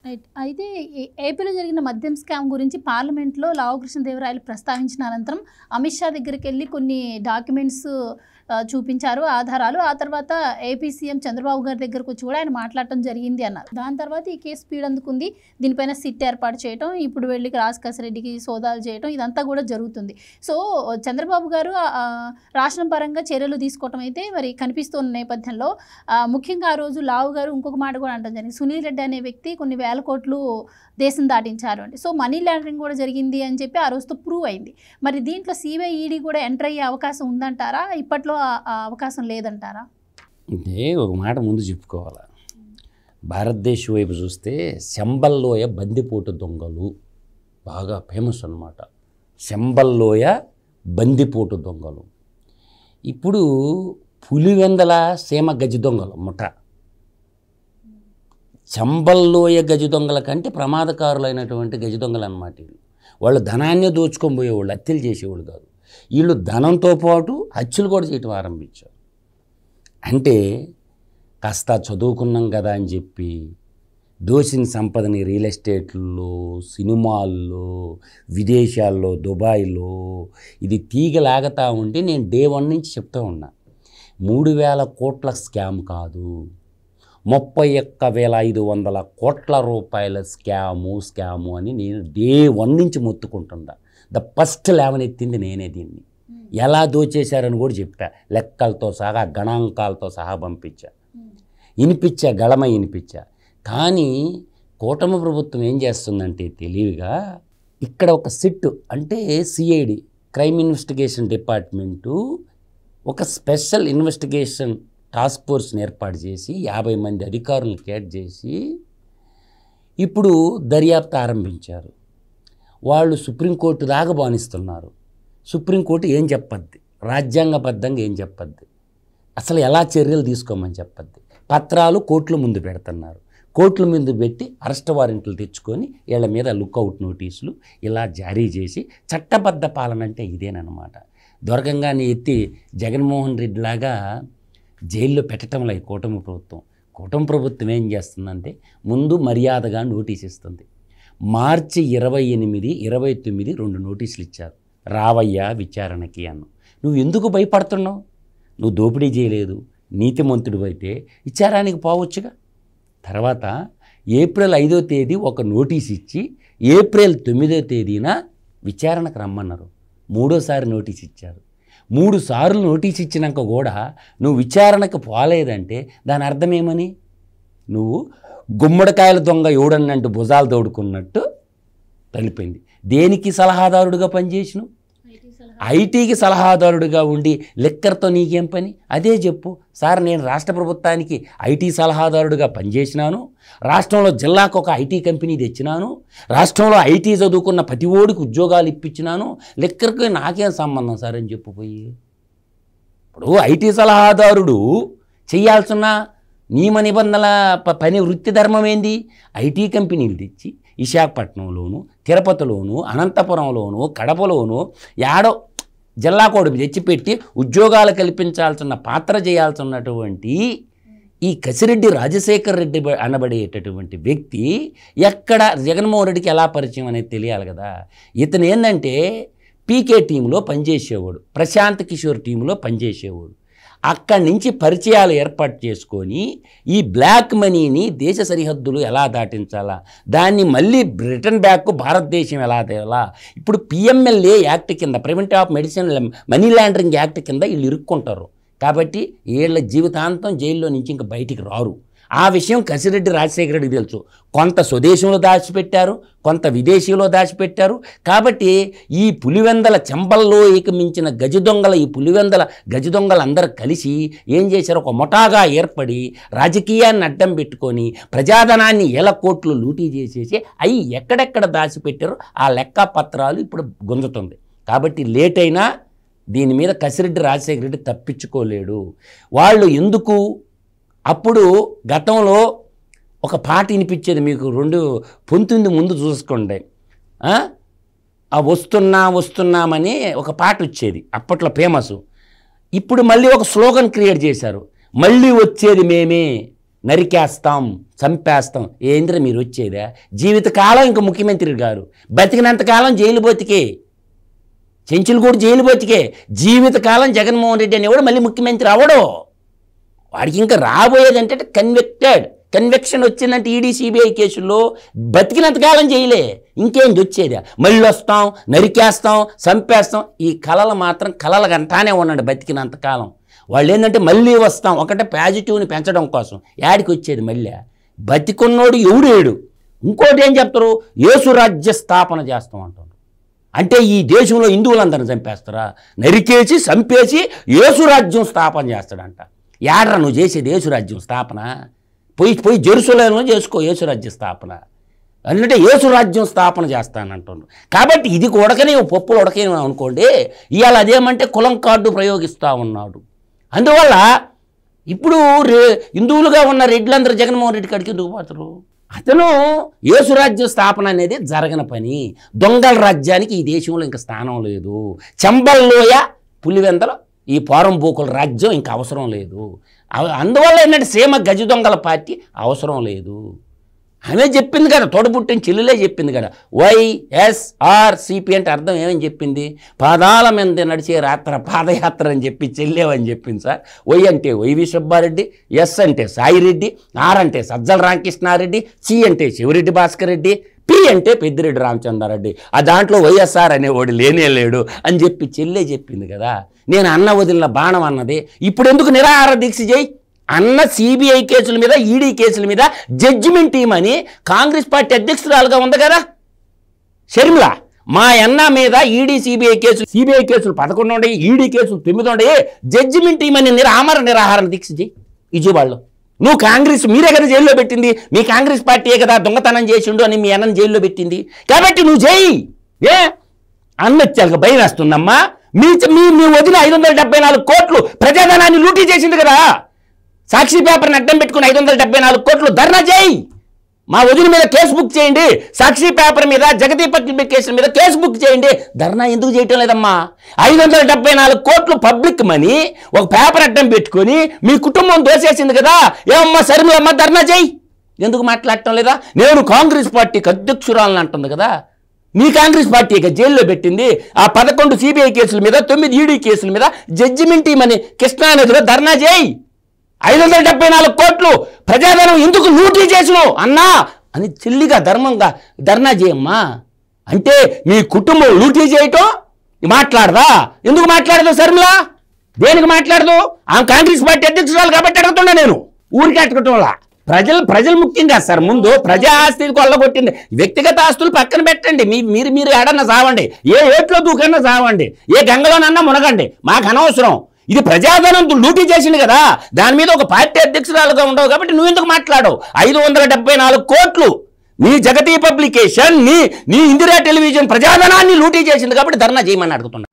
Right. అయితే ఏపీలో జరిగిన మద్యం స్కామ్ గురించి పార్లమెంట్లో లావు కృష్ణదేవరాయలు ప్రస్తావించిన అనంతరం అమిత్ షా దగ్గరికి వెళ్ళి కొన్ని డాక్యుమెంట్స్ చూపించారు, ఆధారాలు. ఆ తర్వాత ఏపీ సీఎం చంద్రబాబు గారి దగ్గరకు వచ్చి కూడా ఆయన మాట్లాడటం జరిగింది అన్నారు. దాని తర్వాత ఈ కేసు స్పీడ్ అందుకుంది. దీనిపైన సిట్ ఏర్పాటు చేయడం, ఇప్పుడు వెళ్ళి రాజకేశ్వరరెడ్డికి సోదాలు చేయడం, ఇదంతా కూడా జరుగుతుంది. సో చంద్రబాబు గారు రాష్ట్రం పరంగా చర్యలు తీసుకోవటం అయితే మరి కనిపిస్తున్న నేపథ్యంలో ముఖ్యంగా ఆ రోజు లావు గారు ఇంకొక మాట కూడా అంటాం జరిగింది. సునీల్ రెడ్డి అనే వ్యక్తి కొన్ని వేల కోట్లు దేశం దాటించారు అంటే. సో మనీ లాండరింగ్ కూడా జరిగింది అని చెప్పి ఆ రోజుతో ప్రూవ్ అయింది. మరి దీంట్లో సిబిఐ ఈడీ కూడా ఎంటర్ అయ్యే అవకాశం ఉందంటారా, ఇప్పట్లో ఆ అవకాశం లేదంటారా? అంటే ఒక మాట ముందు చెప్పుకోవాలి. భారతదేశం వైపు చూస్తే శంబల్లోయ బందిపోటు దొంగలు బాగా ఫేమస్ అన్నమాట. శంబల్లోయ బందిపోటు దొంగలు. ఇప్పుడు పులివెందల సీమ గజ దొంగలు ముఠ. చంబల్లోయ గజ దొంగల కంటే ప్రమాదకారులైనటువంటి గజ దొంగలు అన్నమాట. వాళ్ళు ధనాన్ని దోచుకొని పోయేవాళ్ళు, హత్యలు చేసేవాళ్ళు కాదు. వీళ్ళు ధనంతో పాటు హత్యలు కూడా చేయటం ఆరంభించారు. అంటే కాస్త చదువుకున్నాం కదా అని చెప్పి దోచిన సంపదని రియల్ ఎస్టేట్లో, సినిమాల్లో, విదేశాల్లో, దుబాయ్లో ఇది తీగలాగుతూ ఉంటే నేను డే 1 నుంచి చెప్తూ ఉన్నా, 3,000 కోట్ల స్కామ్ కాదు, 31,500 కోట్ల రూపాయల స్కాము అని నేను డే 1 నుంచి మొత్తుకుంటున్నా. ద ఫస్ట్ లేవనెత్తింది నేనే. దీన్ని ఎలా దోచేశారని కూడా చెప్పా, లెక్కలతో సహా గణాంకాలతో సహా వినిపించా, గళమై వినిపించా. కానీ కూటమి ప్రభుత్వం ఏం చేస్తుందంటే తెలివిగా ఇక్కడ ఒక సిట్ అంటే సిఐడి, క్రైమ్ ఇన్వెస్టిగేషన్ డిపార్ట్మెంటు ఒక స్పెషల్ ఇన్వెస్టిగేషన్ టాస్క్ ఫోర్స్ని ఏర్పాటు చేసి 50 మంది అధికారులను క్యాట్ చేసి ఇప్పుడు దర్యాప్తు ఆరంభించారు. వాళ్ళు సుప్రీంకోర్టు దాకా బానిస్తున్నారు. సుప్రీంకోర్టు ఏం చెప్పద్ది, రాజ్యాంగబద్ధంగా ఏం చెప్పద్ది, అసలు ఎలా చర్యలు తీసుకోమని చెప్పద్ది. పత్రాలు కోర్టుల ముందు పెడుతున్నారు. కోర్టుల ముందు పెట్టి అరెస్ట్ వారెంట్లు తెచ్చుకొని వీళ్ళ మీద లుక్అవుట్ నోటీసులు ఇలా జారీ చేసి చట్టబద్ధ పాలన అంటే ఇదేనమాట. దొరకంగానే ఎత్తి జగన్మోహన్ రెడ్డి లాగా జైల్లో పెట్టడంలో కూటమి ప్రభుత్వం ఏం చేస్తుందంటే ముందు మర్యాదగా నోటీస్ ఇస్తుంది. మార్చి 28, 29 2 నోటీసులు ఇచ్చారు. రావయ్యా విచారణకి అన్ను. నువ్వు ఎందుకు భయపడుతున్నావు? నువ్వు దోపిడీ చేయలేదు, నీతిమంతుడు అయితే విచారానికి పోవచ్చుగా. తర్వాత ఏప్రిల్ 5వ తేదీ ఒక నోటీస్ ఇచ్చి ఏప్రిల్ 9వ తేదీన విచారణకు రమ్మన్నారు. 3వసారి నోటీస్ ఇచ్చారు. 3 సార్లు నోటీస్ ఇచ్చినాక కూడా నువ్వు విచారణకు పోలేదంటే దాని అర్థం ఏమని? నువ్వు గుమ్మడికాయల దొంగ ఎవడన్నంటూ భుజాలు తోడుకున్నట్టు తెలిపింది. దేనికి సలహాదారుడిగా పనిచేసినావు? ఐటీకి సలహాదారుడిగా ఉండి లిక్కర్తో నీకేం పని? అదే చెప్పు. సార్ నేను రాష్ట్ర ప్రభుత్వానికి ఐటీ సలహాదారుడిగా పనిచేసినాను, రాష్ట్రంలో జిల్లాకు ఒక ఐటీ కంపెనీ తెచ్చినాను, రాష్ట్రంలో ఐటీ చదువుకున్న ప్రతి ఓడికి ఉద్యోగాలు ఇప్పించినాను, లిక్కర్కి నాకేం సంబంధం సార్ అని చెప్పిపోయి. ఇప్పుడు ఐటీ సలహాదారుడు చేయాల్సిన నియమ నిబంధనల పని వృత్తి ధర్మం ఏంది? ఐటీ కంపెనీలు తెచ్చి విశాఖపట్నంలోను, తిరుపతిలోను, అనంతపురంలోను, కడపలోను యాడో జిల్లా కోడ్ తెచ్చిపెట్టి ఉద్యోగాలు కల్పించాల్సిన పాత్ర చేయాల్సినటువంటి ఈ కసిరెడ్డి రాజశేఖర్ రెడ్డి అనబడేటటువంటి వ్యక్తి ఎక్కడ జగన్మోహన్ రెడ్డికి ఎలా పరిచయం అనేది తెలియాలి కదా. ఇతను ఏంటంటే పీకే టీంలో పనిచేసేవాడు, ప్రశాంత్ కిషోర్ టీంలో పనిచేసేవాడు. అక్కడి నుంచి పరిచయాలు ఏర్పాటు చేసుకొని ఈ బ్లాక్ మనీని దేశ సరిహద్దులు ఎలా దాటించాలా, దాన్ని మళ్ళీ రిటర్న్ బ్యాక్ భారతదేశం ఎలా తేలా. ఇప్పుడు పిఎంఎల్ఏ యాక్ట్ కింద, preventive of medicine money laundering act కింద వీళ్ళు ఇరుక్కుంటారు. కాబట్టి వీళ్ళ జీవితాంతం జైల్లో నుంచి ఇంకా బయటికి రారు. ఆ విషయం కసిరెడ్డి రాజశేఖర రెడ్డికి తెలుసు. కొంత స్వదేశంలో దాచిపెట్టారు, కొంత విదేశీలో దాచిపెట్టారు. కాబట్టి ఈ పులివెందల చెంబల్లో మించిన గజ దొంగల ఈ పులివెందల గజ దొంగలందరూ కలిసి ఏం చేశారు? ఒక ముఠాగా ఏర్పడి రాజకీయాన్ని అడ్డం పెట్టుకొని ప్రజాధనాన్ని 1,000 కోట్లు లూటీ చేసేసి అవి ఎక్కడెక్కడ దాచిపెట్టారో ఆ లెక్క పత్రాలు ఇప్పుడు గుంజుతుంది. కాబట్టి లేట్ అయినా దీని మీద కసిరెడ్డి రాజశేఖర రెడ్డి తప్పించుకోలేడు. వాళ్ళు ఎందుకు అప్పుడు గతంలో ఒక పాట వినిపించేది మీకు, 2 ముందు చూసుకోండి, వస్తున్నామని ఒక పాట వచ్చేది అప్పట్లో ఫేమస్. ఇప్పుడు మళ్ళీ ఒక స్లోగన్ క్రియేట్ చేశారు, మళ్ళీ వచ్చేది మేమే, నరికేస్తాం, చంపేస్తాం. ఏంద్ర మీరు వచ్చేదా? జీవితకాలం ఇంక ముఖ్యమంత్రి గారు బతికినంతకాలం జైలు బతికే, చెంచులు కూడా జైలు బతికే. జీవితకాలం జగన్మోహన్ రెడ్డి అనేవాడు మళ్ళీ ముఖ్యమంత్రి అవడు. వాడికి ఇంకా రాబోయేది అంటే కన్వెక్షన్ వచ్చిందంటే ఈడీ సిబిఐ కేసుల్లో బతికినంతకాలం జైలే. ఇంకేంది వచ్చేదా? మళ్ళీ వస్తాం, నరికేస్తాం, చంపేస్తాం. ఈ కళలు మాత్రం కళలు గంటానే ఉన్నాడు బతికినంతకాలం. వాళ్ళు ఏంటంటే మళ్ళీ వస్తాం, ఒకటే పాజిటివ్ని పెంచడం కోసం. యాడికి వచ్చేది మళ్ళీ? బతికున్నోడు ఎవడేడు. ఇంకోటి ఏం చెప్తారు? యేసురాజ్య స్థాపన చేస్తాం అంటారు. అంటే ఈ దేశంలో హిందువులందరిని చంపేస్తారా? నరికేసి చంపేసి యేసురాజ్యం స్థాపన చేస్తాడంట. యాడ్రా నువ్వు చేసేది యేసురాజ్యం స్థాపన? పోయి జెరూసలేంలో చేసుకో యేసురాజ్య స్థాపన. అంటే యేసురాజ్యం స్థాపన చేస్తానంటున్నాడు. కాబట్టి ఇది ఉడకనే పప్పులు ఉడకనే అనుకోండి. ఇవాళ అదేమంటే కులం కార్డు ప్రయోగిస్తూ ఉన్నాడు. అందువల్ల ఇప్పుడు హిందువులుగా ఉన్న రెడ్లందరూ జగన్మోహన్ రెడ్డి కాడికి ఎందుకు పోతారు? అతను యేసురాజ్య స్థాపన అనేది జరగని పని. దొంగల రాజ్యానికి ఈ దేశంలో ఇంకా స్థానం లేదు. చెంబల్లోయ పులివెందల ఈ పోరంబోకుల రాజ్యం ఇంకా అవసరం లేదు. అందువల్ల ఏంటంటే సీమ గజ దొంగల పార్టీ అవసరం లేదు. ఆమె చెప్పింది కదా, తోడబుట్టిన చెల్లెలే చెప్పింది కదా. వైఎస్ఆర్సిపి అంటే అర్థం ఏమని చెప్పింది? పాదాల మీద నడిచే పాదయాత్ర అని చెప్పి చెల్లేవని చెప్పింది సార్. వై అంటే వైవి సుబ్బారెడ్డి, ఎస్ అంటే సాయిరెడ్డి, ఆర్ అంటే సజ్జల రామకృష్ణారెడ్డి, సి అంటే శివరెడ్డి భాస్కర్ రెడ్డి, పి అంటే పెద్దిరెడ్డి రామచంద్రారెడ్డి. ఆ దాంట్లో వైఎస్ఆర్ అనేవాడు లేనే లేడు అని చెప్పి చెల్లే చెప్పింది కదా. నేను అన్న వదిలిన బాణం అన్నది. ఇప్పుడు ఎందుకు నిరాహార దీక్ష చేయి అన్న? సిబిఐ కేసుల మీద, ఈడీ కేసుల మీద జడ్జిమెంట్ టీమని కాంగ్రెస్ పార్టీ అధ్యక్షురాలుగా ఉంది కదా షర్మిల. మా అన్న మీద ఈడీ సిబిఐ కేసులు 11 ఉన్నాయి, ఈడీ కేసులు 9 ఉన్నాయి. జడ్జిమెంట్ టీమని నిరాహార దీక్ష చేయి విజయవాడలో. నువ్వు కాంగ్రెస్ మీరే కదా జైల్లో పెట్టింది. మీ కాంగ్రెస్ పార్టీయే కదా దొంగతనం చేసిండు అని మీ అన్నని జైల్లో పెట్టింది. కాబట్టి నువ్వు చేయి. ఏ అన్నచ్చాక భయం వేస్తుందమ్మా. మీ వదిన 574 కోట్లు ప్రజాధనాన్ని లూటీ చేసింది కదా. సాక్షి పేపర్ని అడ్డం పెట్టుకుని 574 కోట్లు ధర్నా చేయి. మా వదిన మీద కేసు బుక్ చేయండి. సాక్షి పేపర్ మీద, జగతి పబ్లికేషన్ మీద కేసు బుక్ చేయండి. ధర్నా ఎందుకు చేయటం లేదమ్మా? 574 కోట్లు పబ్లిక్ మనీ ఒక పేపర్ అడ్డం పెట్టుకొని మీ కుటుంబం దోసేసింది కదా. ఏమమ్మా సరిమలమ్మ ధర్నా చేయి. ఎందుకు మాట్లాడటం లేదా? నేను కాంగ్రెస్ పార్టీకి అధ్యక్షురాలని అంటుంది కదా. మీ కాంగ్రెస్ పార్టీ జైల్లో పెట్టింది. ఆ 11 సిబిఐ కేసుల మీద, 9 ఈడీ కేసుల మీద జడ్జిమెంట్ టీమని కృష్ణానదిలో ధర్నా చేయి. 574 కోట్లు ప్రజాధనం ఎందుకు లూటీ చేసినావు అన్నా అని చెల్లిగా ధర్మంగా ధర్నా చేయమ్మా. అంటే మీ కుటుంబం లూటీ చేయటం మాట్లాడదా? ఎందుకు మాట్లాడదు శర్మిల? దేనికి మాట్లాడదు? ఆమె కాంగ్రెస్ పార్టీ అధ్యక్షురాలు కాబట్టి అడుగుతున్నా నేను. ఊరికి అట్టుకోవటం వల్ల ప్రజలు ముఖ్యంగా సార్. ముందు ప్రజా ఆస్తిని కొల్లగొట్టింది. వ్యక్తిగత ఆస్తులు పక్కన పెట్టండి. మీరు ఏడన్నా సావండి, ఏ ఏట్లో దూకన్నా సావండి, ఏ గంగలోనన్నా మునగండి, మాకు అనవసరం. ఇది ప్రజాధనం లూటీ చేసింది కదా. దాని మీద ఒక పార్టీ అధ్యక్షురాలుగా ఉండవు కాబట్టి నువ్వు ఎందుకు మాట్లాడవు? 574 కోట్లు నీ జగతి పబ్లికేషన్, నీ ఇందిరా టెలివిజన్ ప్రజాధనాన్ని లూటీ చేసింది కాబట్టి ధర్నా చేయమని అడుగుతున్నా.